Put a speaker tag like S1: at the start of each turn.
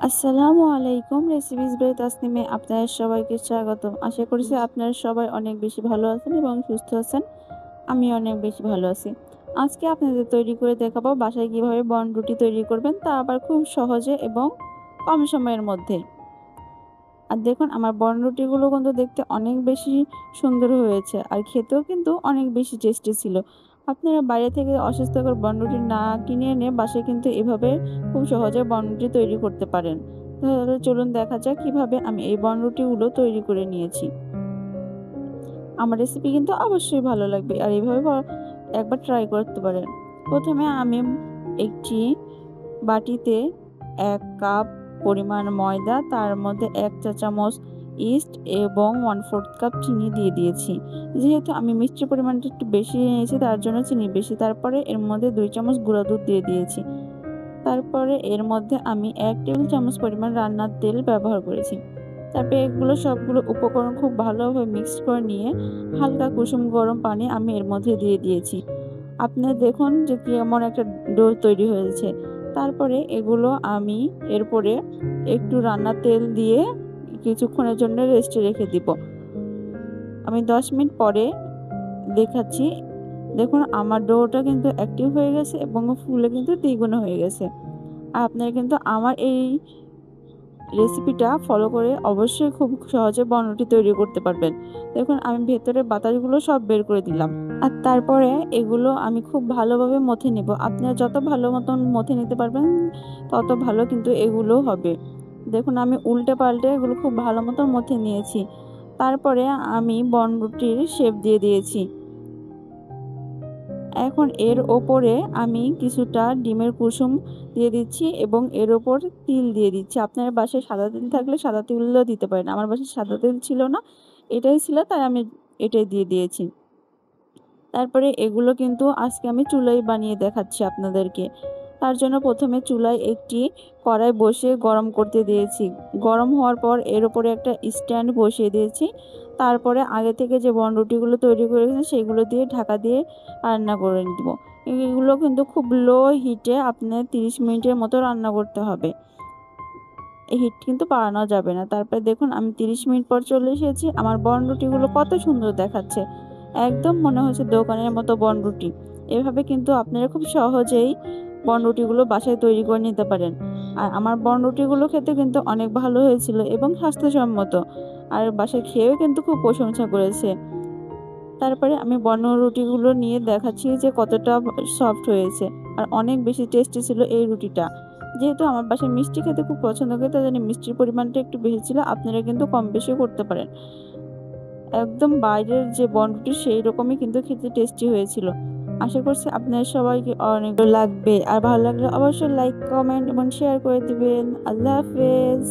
S1: আসসালামু আলাইকুম। Recipes by তাসনিমে আপনাদের সবাইকে স্বাগতম। আশা করছি আপনারা সবাই অনেক বেশি ভালো আছেন এবং সুস্থ আছেন। আমি অনেক বেশি ভালো আছি। আজকে আপনাদের তৈরি করে দেখাবো বাসায় কিভাবে বনরুটি তৈরি করবেন, তা আবার খুব সহজে এবং কম সময়ের মধ্যে। আর দেখুন, আমার বনরুটিগুলো কিন্তু দেখতে অনেক বেশি সুন্দর হয়েছে আর খেতেও কিন্তু অনেক বেশি টেস্টি ছিল। আপনারা বাইরে থেকে অস্বাস্থ্যকর বনরুটি না কিনে এনে বাসায় কিন্তু এভাবে খুব সহজে বনরুটি তৈরি করতে পারেন। তাহলে চলুন দেখা যাক কিভাবে আমি এই বনরুটিগুলো তৈরি করে নিয়েছি। আমার রেসিপি কিন্তু অবশ্যই ভালো লাগবে আর এইভাবে একবার ট্রাই করতে পারেন। প্রথমে আমি একটি বাটিতে ১ কাপ পরিমাণ ময়দা, তার মধ্যে ১ চা চামচ ইস্ট এবং 1/4 কাপ চিনি দিয়ে দিয়েছি। যেহেতু আমি মিষ্টির পরিমাণটা একটু বেশি নিয়েছি তার জন্য চিনি বেশি। তারপরে এর মধ্যে ২ চামচ গুঁড়া দুধ দিয়ে দিয়েছি। তারপরে এর মধ্যে আমি ১ টেবিল চামচ পরিমাণ রান্নার তেল ব্যবহার করেছি। তারপরে এগুলো সবগুলো উপকরণ খুব ভালোভাবে মিক্সড করে নিয়ে হালকা কুসুম গরম পানি আমি এর মধ্যে দিয়ে দিয়েছি। আপনারা দেখুন যে কেমন একটা ডো তৈরি হয়েছে। তারপরে এগুলো আমি এরপরে একটু রান্নার তেল দিয়ে কিছুক্ষণের জন্য রেস্টে রেখে দিব। আমি ১০ মিনিট পরে দেখাচ্ছি। দেখুন, আমার ডোটা কিন্তু অ্যাক্টিভ হয়ে গেছে এবং ফুলে কিন্তু দ্বিগুণ হয়ে গেছে। আর আপনারা কিন্তু আমার এই রেসিপিটা ফলো করে অবশ্যই খুব সহজে বনরুটি তৈরি করতে পারবেন। দেখুন, আমি ভেতরের বাতাসগুলো সব বের করে দিলাম। আর তারপরে এগুলো আমি খুব ভালোভাবে মথে নেব। আপনারা যত ভালো মতন মথে নিতে পারবেন তত ভালো কিন্তু এগুলো হবে। দেখুন, আমি উল্টে পাল্টে এগুলো খুব ভালো মতন মথে নিয়েছি। তারপরে আমি বনরুটির শেপ দিয়ে দিয়েছি। এখন এর ওপরে আমি কিছুটা ডিমের কুসুম দিয়ে দিচ্ছি এবং এর ওপর তিল দিয়ে দিচ্ছি। আপনার বাসায় সাদা তিল থাকলে সাদা তিলও দিতে পারেন। আমার বাসায় সাদা তিল ছিল না, এটাই ছিল, তাই আমি এটাই দিয়ে দিয়েছি। তারপরে এগুলো কিন্তু আজকে আমি চুলায় বানিয়ে দেখাচ্ছি আপনাদেরকে। তার জন্য প্রথমে চুলায় একটি কড়াই বসিয়ে গরম করতে দিয়েছি। গরম হওয়ার পর এর উপরে একটা স্ট্যান্ড বসিয়ে দিয়েছি। তারপরে আগে থেকে যে বনরুটিগুলো তৈরি করে রেখেছি সেগুলো দিয়ে ঢাকা দিয়ে রান্না করে নিব। এগুলো কিন্তু খুব লো হিটে আপনার ৩০ মিনিটের মতো রান্না করতে হবে। এই হিট কিন্তু বাড়ানো যাবে না। তারপরে দেখুন, আমি ৩০ মিনিট পর চলে এসেছি। আমার বনরুটিগুলো কত সুন্দর দেখাচ্ছে। একদম মনে হচ্ছে দোকানের মতো বনরুটি। এভাবে কিন্তু আপনারা খুব সহজেই বনরুটিগুলো বাসায় তৈরি করে নিতে পারেন। আর আমার বনরুটিগুলো খেতে কিন্তু অনেক ভালো হয়েছিল এবং স্বাস্থ্যসম্মত। আর বাসায় খেয়েও কিন্তু খুব প্রশংসা করেছে। তারপরে আমি বনরুটিগুলো নিয়ে দেখাচ্ছি যে কতটা সফট হয়েছে। আর অনেক বেশি টেস্টি ছিল এই রুটিটা। যেহেতু আমার বাসায় মিষ্টি খেতে খুব পছন্দ করে তাই জন্য মিষ্টির পরিমাণটা একটু বেশি ছিল। আপনারা কিন্তু কম বেশিও করতে পারেন। একদম বাইরের যে বনরুটি সেই রকমই কিন্তু খেতে টেস্টি হয়েছিল। আশা করছি আপনাদের সবাইকে অনেক লাগবে। আর ভালো লাগলে অবশ্যই লাইক, কমেন্ট এবং শেয়ার করে দিবেন। আল্লাহ হাফেজ।